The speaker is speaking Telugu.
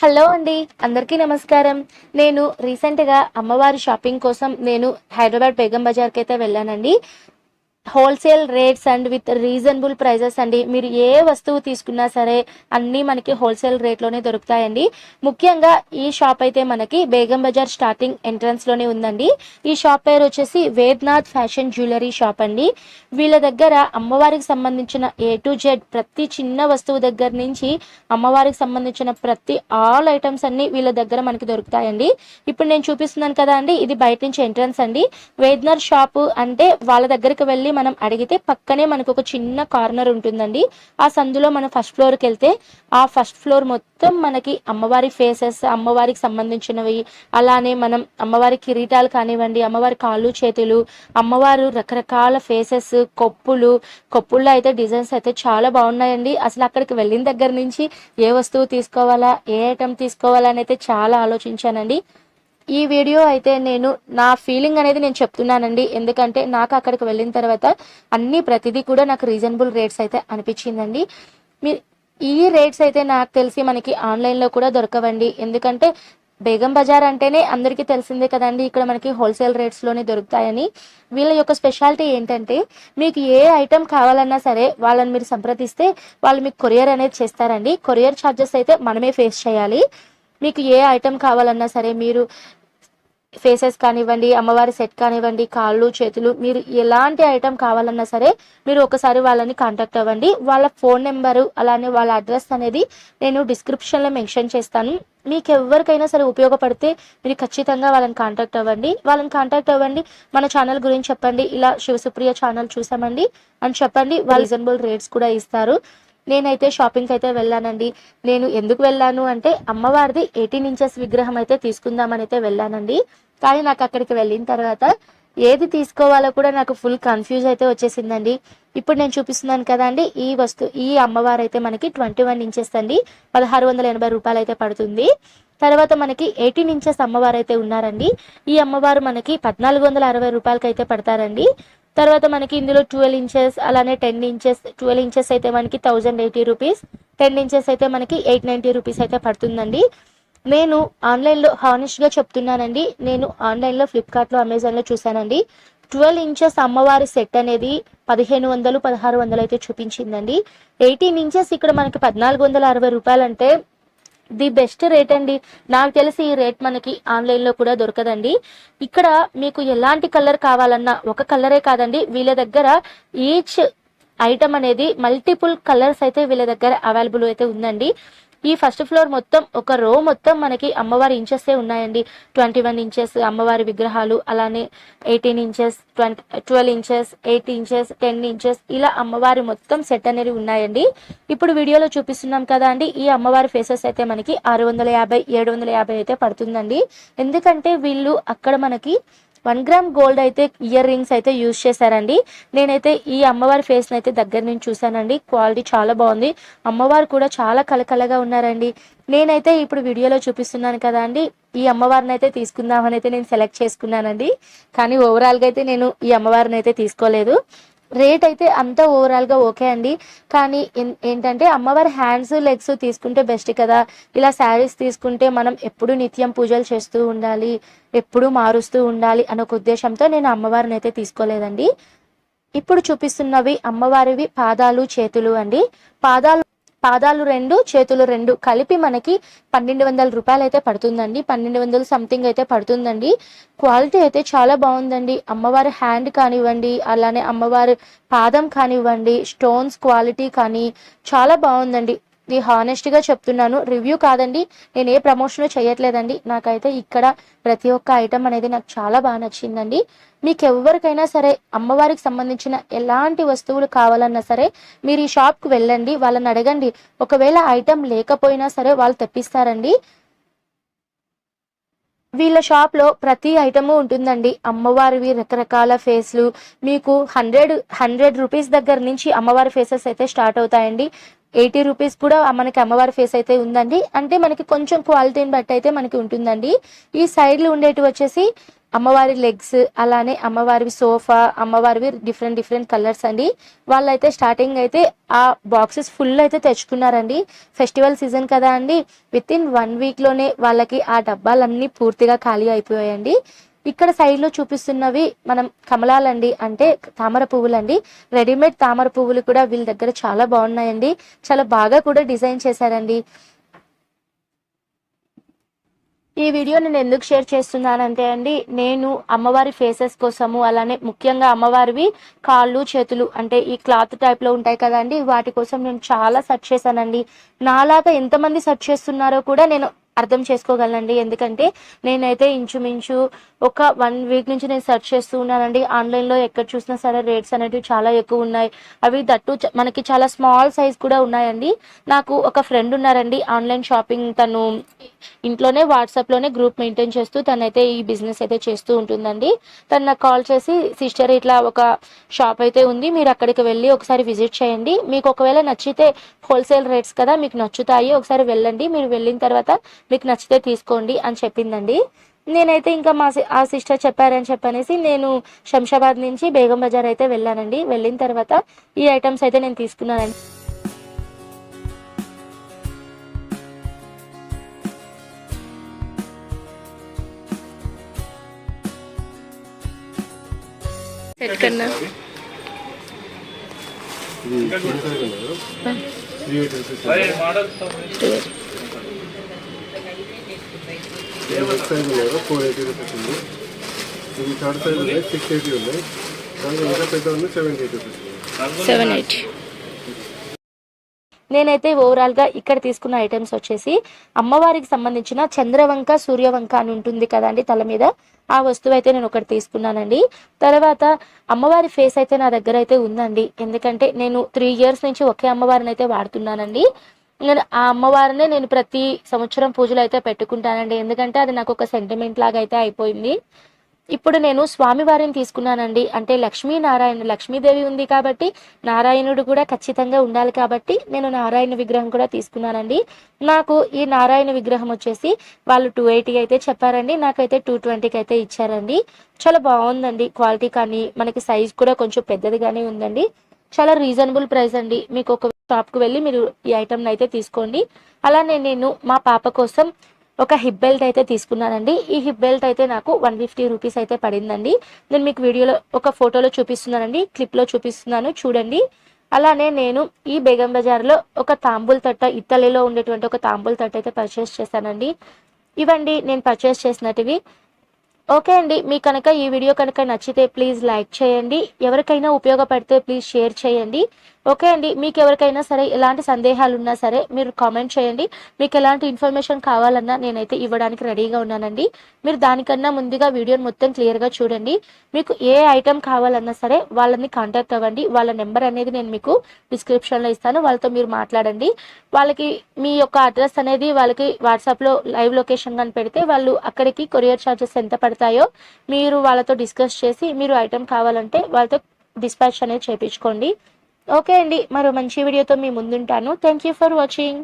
హలో అండి, అందరికీ నమస్కారం. నేను రీసెంట్గా అమ్మవారి షాపింగ్ కోసం హైదరాబాద్ బేగం బజార్కి అయితే వెళ్ళానండి. Wholesale rates and with reasonable prices అండి. మీరు ఏ వస్తువు తీసుకున్నా సరే అన్నీ మనకి హోల్సేల్ రేట్లోనే దొరుకుతాయండి. ముఖ్యంగా ఈ షాప్ అయితే మనకి బేగం బజార్ స్టార్టింగ్ ఎంట్రన్స్లోనే ఉందండి. ఈ షాప్ పేరు వచ్చేసి వేద్నాథ్ ఫ్యాషన్ జ్యువెలరీ షాప్ అండి. వీళ్ళ దగ్గర అమ్మవారికి సంబంధించిన ఏ టు జెడ్ ప్రతి చిన్న వస్తువు దగ్గర నుంచి అమ్మవారికి సంబంధించిన ప్రతి ఆల్ ఐటమ్స్ అన్ని వీళ్ళ దగ్గర మనకి దొరుకుతాయండి. ఇప్పుడు నేను చూపిస్తున్నాను కదా అండి, ఇది బయట నుంచి ఎంట్రన్స్ అండి. వేద్నాథ్ షాప్ అంటే వాళ్ళ దగ్గరికి వెళ్ళి మనం అడిగితే పక్కనే మనకు ఒక చిన్న కార్నర్ ఉంటుందండి. ఆ సందులో మనం ఫస్ట్ ఫ్లోర్కి వెళ్తే ఆ ఫస్ట్ ఫ్లోర్ మొత్తం మనకి అమ్మవారి ఫేసెస్, అమ్మవారికి సంబంధించినవి, అలానే మనం అమ్మవారి కిరీటాలు కానివ్వండి, అమ్మవారి కాళ్ళు చేతులు, అమ్మవారు రకరకాల ఫేసెస్, కొప్పుల్లో అయితే డిజైన్స్ అయితే చాలా బాగున్నాయండి. అసలు అక్కడికి వెళ్ళిన దగ్గర నుంచి ఏ వస్తువు తీసుకోవాలా, ఏ ఐటమ్ తీసుకోవాలా అని అయితే చాలా ఆలోచించానండి. ఈ వీడియో అయితే నా ఫీలింగ్ అనేది నేను చెప్తున్నానండి. ఎందుకంటే నాకు అక్కడికి వెళ్ళిన తర్వాత ప్రతిదీ కూడా నాకు రీజనబుల్ రేట్స్ అయితే అనిపించిందండి. మీరు ఈ రేట్స్ అయితే నాకు తెలిసి మనకి ఆన్లైన్లో కూడా దొరకవండి. ఎందుకంటే బేగం బజార్ అంటేనే అందరికీ తెలిసిందే కదండి, ఇక్కడ మనకి హోల్సేల్ రేట్స్లోనే దొరుకుతాయని. వీళ్ళ యొక్క స్పెషాలిటీ ఏంటంటే మీకు ఏ ఐటమ్ కావాలన్నా సరే వాళ్ళని మీరు సంప్రదిస్తే వాళ్ళు మీకు కొరియర్ అనేది చేస్తారండి. కొరియర్ ఛార్జెస్ అయితే మనమే ఫేస్ చేయాలి. మీకు ఏ ఐటమ్ కావాలన్నా సరే, మీరు ఫేసెస్ కానివ్వండి, అమ్మవారి సెట్ కానివ్వండి, కాళ్ళు చేతులు, మీరు ఎలాంటి ఐటమ్ కావాలన్నా సరే మీరు ఒకసారి వాళ్ళని కాంటాక్ట్ అవ్వండి. వాళ్ళ ఫోన్ నెంబరు అలానే వాళ్ళ అడ్రస్ అనేది నేను డిస్క్రిప్షన్లో మెన్షన్ చేస్తాను. మీకు ఎవరికైనా సరే ఉపయోగపడితే మీరు ఖచ్చితంగా వాళ్ళని కాంటాక్ట్ అవ్వండి. మన ఛానల్ గురించి చెప్పండి, ఇలా శివసుప్రియ ఛానల్ చూసామండి అని చెప్పండి. వాళ్ళు రీజనబుల్ రేట్స్ కూడా ఇస్తారు. నేనైతే షాపింగ్కి అయితే వెళ్ళానండి. నేను ఎందుకు వెళ్ళాను అంటే అమ్మవారిది 18 ఇంచెస్ విగ్రహం అయితే తీసుకుందామని అయితే వెళ్ళానండి. కానీ నాకు అక్కడికి వెళ్ళిన తర్వాత ఏది తీసుకోవాలో కూడా నాకు ఫుల్ కన్ఫ్యూజ్ అయితే వచ్చేసిందండి. ఇప్పుడు నేను చూపిస్తున్నాను కదా అండి, ఈ అమ్మవారు అయితే మనకి 21 ఇంచెస్ అండి, 1680 రూపాయలు అయితే పడుతుంది. తర్వాత మనకి 18 ఇంచెస్ అమ్మవారు అయితే ఉన్నారండి. ఈ అమ్మవారు మనకి 1460 రూపాయలకి అయితే పడతారండి. తర్వాత మనకి ఇందులో 12 ఇంచెస్ అలానే 10 ఇంచెస్, 12 ఇంచెస్ అయితే మనకి 1080 రూపీస్, 10 ఇంచెస్ అయితే మనకి 890 రూపీస్ అయితే పడుతుందండి. నేను ఆన్లైన్లో హానెస్ట్గా చెప్తున్నానండి, నేను ఆన్లైన్లో ఫ్లిప్కార్ట్లో, అమెజాన్లో చూశానండి. 12 ఇంచెస్ అమ్మవారి సెట్ అనేది 1500, 1600 అయితే చూపించిందండి. 18 ఇంచెస్ ఇక్కడ మనకి 1460 రూపాయలు అంటే ది బెస్ట్ రేట్ అండి. నాకు తెలిసి ఈ రేట్ మనకి ఆన్లైన్లో కూడా దొరకదండి. ఇక్కడ మీకు ఎలాంటి కలర్ కావాలన్నా, ఒక కలరే కాదండి, వీళ్ళ దగ్గర ఈచ్ ఐటమ్ అనేది మల్టిపుల్ కలర్స్ అయితే వీళ్ళ దగ్గర అవైలబుల్ అయితే ఉందండి. ఈ ఫస్ట్ ఫ్లోర్ మొత్తం ఒక రో మొత్తం మనకి అమ్మవారి ఇంచెస్ ఉన్నాయండి. 21 ఇంచెస్ అమ్మవారి విగ్రహాలు, అలానే 18 ఇంచెస్, 12 ఇంచెస్, 8 ఇంచెస్, 10 ఇంచెస్, ఇలా అమ్మవారి మొత్తం సెట్ అనేది ఉన్నాయండి. ఇప్పుడు వీడియోలో చూపిస్తున్నాం కదా అండి, ఈ అమ్మవారి ఫేసెస్ అయితే మనకి 650, 750 అయితే పడుతుందండి. ఎందుకంటే వీళ్ళు అక్కడ మనకి 1 గ్రామ్ గోల్డ్ అయితే ఇయర్ రింగ్స్ అయితే యూజ్ చేశారండి. నేనైతే ఈ అమ్మవారి ఫేస్ని అయితే దగ్గర నుంచి చూశానండి. క్వాలిటీ చాలా బాగుంది. అమ్మవారు కూడా చాలా కలకలగా ఉన్నారండి. నేనైతే ఇప్పుడు వీడియోలో చూపిస్తున్నాను కదా అండి, ఈ అమ్మవారిని అయితే తీసుకుందామని అయితే నేను సెలెక్ట్ చేసుకున్నానండి. కానీ ఓవరాల్గా అయితే నేను ఈ అమ్మవారిని అయితే తీసుకోలేదు. రేట్ అయితే అంతా ఓవరాల్గా ఓకే అండి. కానీ ఏంటంటే అమ్మవారి హ్యాండ్స్, లెగ్స్ తీసుకుంటే బెస్ట్ కదా. ఇలా శారీస్ తీసుకుంటే మనం ఎప్పుడు నిత్యం పూజలు చేస్తూ ఉండాలి, ఎప్పుడు మారుస్తూ ఉండాలి అనే ఒక ఉద్దేశంతో నేను అమ్మవారిని అయితే తీసుకోలేదండి. ఇప్పుడు చూపిస్తున్నవి అమ్మవారివి పాదాలు, చేతులు అండి. పాదాలు 2, చేతులు 2 కలిపి మనకి 1200 రూపాయలు అయితే పడుతుందండి. 1200 సంథింగ్ అయితే పడుతుందండి. క్వాలిటీ అయితే చాలా బాగుందండి. అమ్మవారి హ్యాండ్ కానివ్వండి, అలానే అమ్మవారి పాదం కానివ్వండి, స్టోన్స్ క్వాలిటీ కానీ చాలా బాగుందండి. ఇది హానెస్ట్గా చెప్తున్నాను, రివ్యూ కాదండి, నేను ఏ ప్రమోషన్ చేయట్లేదండి. నాకైతే ఇక్కడ ప్రతి ఒక్క ఐటమ్ అనేది నాకు చాలా బాగా నచ్చిందండి. మీకు ఎవరికైనా సరే అమ్మవారికి సంబంధించిన ఎలాంటి వస్తువులు కావాలన్నా సరే మీరు ఈ షాప్కి వెళ్ళండి, వాళ్ళని అడగండి. ఒకవేళ ఐటమ్ లేకపోయినా సరే వాళ్ళు తెప్పిస్తారండి. వీళ్ళ షాప్లో ప్రతి ఐటము ఉంటుందండి. అమ్మవారివి రకరకాల ఫేస్లు మీకు 100 రూపీస్ దగ్గర నుంచి అమ్మవారి ఫేసెస్ అయితే స్టార్ట్ అవుతాయండి. 80 రూపీస్ కూడా మనకి అమ్మవారి ఫేస్ అయితే ఉందండి. అంటే మనకి కొంచెం క్వాలిటీని బట్టి అయితే మనకి ఉంటుందండి. ఈ సైడ్లు ఉండేటివి వచ్చేసి అమ్మవారి లెగ్స్, అలానే అమ్మవారివి సోఫా, అమ్మవారివి డిఫరెంట్ కలర్స్ అండి. వాళ్ళైతే స్టార్టింగ్ అయితే ఆ బాక్సెస్ ఫుల్ అయితే తెచ్చుకున్నారండి. ఫెస్టివల్ సీజన్ కదా అండి, విత్ ఇన్ 1 వీక్లోనే వాళ్ళకి ఆ డబ్బాలన్నీ పూర్తిగా ఖాళీ అయిపోయాయండి. ఇక్కడ సైడ్లో చూపిస్తున్నవి మనం కమలాలండి, అంటే తామర పువ్వులండి. రెడీమేడ్ తామర పువ్వులు కూడా వీళ్ళ దగ్గర చాలా బాగున్నాయండి. చాలా బాగా కూడా డిజైన్ చేశారండి. ఈ వీడియో నేను ఎందుకు షేర్ చేస్తున్నానంటే అండి, నేను అమ్మవారి ఫేసెస్ కోసము, అలానే ముఖ్యంగా అమ్మవారివి కాళ్ళు చేతులు అంటే ఈ క్లాత్ టైప్లో ఉంటాయి కదండి, వాటి కోసం నేను చాలా సెర్చ్ చేశానండి. నాలాగా ఎంతమంది సెర్చ్ చేస్తున్నారో కూడా నేను అర్థం చేసుకోగలనండి. ఎందుకంటే నేనైతే ఇంచుమించు ఒక 1 వీక్ నుంచి నేను సెర్చ్ చేస్తూ ఉన్నానండి. ఆన్లైన్లో ఎక్కడ చూసినా సరే రేట్స్ అనేవి చాలా ఎక్కువ ఉన్నాయి. అవి దట్టు మనకి చాలా స్మాల్ సైజ్ కూడా ఉన్నాయండి. నాకు ఒక ఫ్రెండ్ ఉన్నారండి ఆన్లైన్ షాపింగ్, తను ఇంట్లోనే వాట్సాప్లోనే గ్రూప్ మెయింటైన్ చేస్తూ తనైతే ఈ బిజినెస్ అయితే చేస్తూ ఉంటుందండి. తను నాకు కాల్ చేసి, సిస్టర్ ఇట్లా ఒక షాప్ అయితే ఉంది, మీరు అక్కడికి వెళ్ళి ఒకసారి విజిట్ చేయండి, మీకు ఒకవేళ నచ్చితే హోల్సేల్ రేట్స్ కదా మీకు నచ్చుతాయి, ఒకసారి వెళ్ళండి, మీరు వెళ్ళిన తర్వాత మీకు నచ్చితే తీసుకోండి అని చెప్పిందండి. నేనైతే ఇంకా ఆ సిస్టర్ చెప్పారని చెప్పనేసి నేను శంషాబాద్ నుంచి బేగం బజార్ అయితే వెళ్ళానండి. వెళ్ళిన తర్వాత ఈ ఐటమ్స్ అయితే నేను తీసుకున్నానండి. సెట్ కన్నా సైజ్ 480 రూపీస్ ఉంది. ఇది థర్డ్ సైజ్ ఉన్నాయి 680 ఉన్నాయి. దానికి ఇంకా పెద్ద ఉంది 780 రూపీస్. 780. నేనైతే ఓవరాల్గా ఇక్కడ తీసుకున్న ఐటమ్స్ వచ్చేసి అమ్మవారికి సంబంధించిన చంద్రవంక సూర్యవంక అని ఉంటుంది కదండి తల మీద, ఆ వస్తువు అయితే నేను ఒకటి తీసుకున్నానండి. తర్వాత అమ్మవారి ఫేస్ అయితే నా దగ్గర అయితే ఉందండి. ఎందుకంటే నేను 3 ఇయర్స్ నుంచి ఒకే అమ్మవారిని అయితే వాడుతున్నానండి. నేను ఆ అమ్మవారినే నేను ప్రతి సంవత్సరం పూజలు అయితే పెట్టుకుంటానండి. ఎందుకంటే అది నాకు ఒక సెంటిమెంట్ లాగా అయితే అయిపోయింది. ఇప్పుడు నేను స్వామివారిని తీసుకున్నానండి. అంటే లక్ష్మీదేవి ఉంది కాబట్టి నారాయణుడు కూడా ఖచ్చితంగా ఉండాలి కాబట్టి నేను నారాయణ విగ్రహం కూడా తీసుకున్నానండి. నాకు ఈ నారాయణ విగ్రహం వచ్చేసి వాళ్ళు 280 అయితే చెప్పారండి, నాకైతే 220కి అయితే ఇచ్చారండి. చాలా బాగుందండి క్వాలిటీ, కానీ మనకి సైజ్ కూడా కొంచెం పెద్దదిగానే ఉందండి. చాలా రీజనబుల్ ప్రైస్ అండి. మీకు ఒక షాప్కి వెళ్ళి మీరు ఈ ఐటమ్ని అయితే తీసుకోండి. అలానే నేను మా పాప కోసం ఒక హిప్ బెల్ట్ అయితే తీసుకున్నానండి. ఈ హిప్ బెల్ట్ అయితే నాకు 150 రూపీస్ అయితే పడిందండి. నేను మీకు వీడియోలో ఒక ఫోటోలో చూపిస్తున్నానండి, క్లిప్లో చూపిస్తున్నాను చూడండి. అలానే నేను ఈ బేగం బజార్లో ఒక తాంబూల్ తట్ట, ఇత్తలిలో ఉండేటువంటి ఒక తాంబూల్ తట్ట అయితే పర్చేస్ చేశానండి. ఇవండి నేను పర్చేస్ చేసినటివి. ఓకే అండి, మీకు కనుక ఈ వీడియో కనుక నచ్చితే ప్లీజ్ లైక్ చేయండి, ఎవరికైనా ఉపయోగపడితే ప్లీజ్ షేర్ చేయండి. ఓకే అండి, మీకు ఎవరికైనా సరే ఎలాంటి సందేహాలు ఉన్నా సరే మీరు కామెంట్ చేయండి. మీకు ఎలాంటి ఇన్ఫర్మేషన్ కావాలన్నా నేనైతే ఇవ్వడానికి రెడీగా ఉన్నానండి. మీరు దానికన్నా ముందుగా వీడియోని మొత్తం క్లియర్గా చూడండి. మీకు ఏ ఐటెం కావాలన్నా సరే వాళ్ళని కాంటాక్ట్ అవ్వండి. వాళ్ళ నెంబర్ అనేది నేను మీకు డిస్క్రిప్షన్లో ఇస్తాను, వాళ్ళతో మీరు మాట్లాడండి. వాళ్ళకి మీ యొక్క అడ్రస్ అనేది వాళ్ళకి వాట్సాప్లో లైవ్ లొకేషన్ కానీ పెడితే వాళ్ళు అక్కడికి కొరియర్ ఛార్జెస్ ఎంత పడతాయో మీరు వాళ్ళతో డిస్కస్ చేసి మీరు ఐటెం కావాలంటే వాళ్ళతో డిస్పాచ్ అనేది చేయించుకోండి. ఓకే అండి, మరో మంచి వీడియోతో మీ ముందుంటాను. Thank you for watching.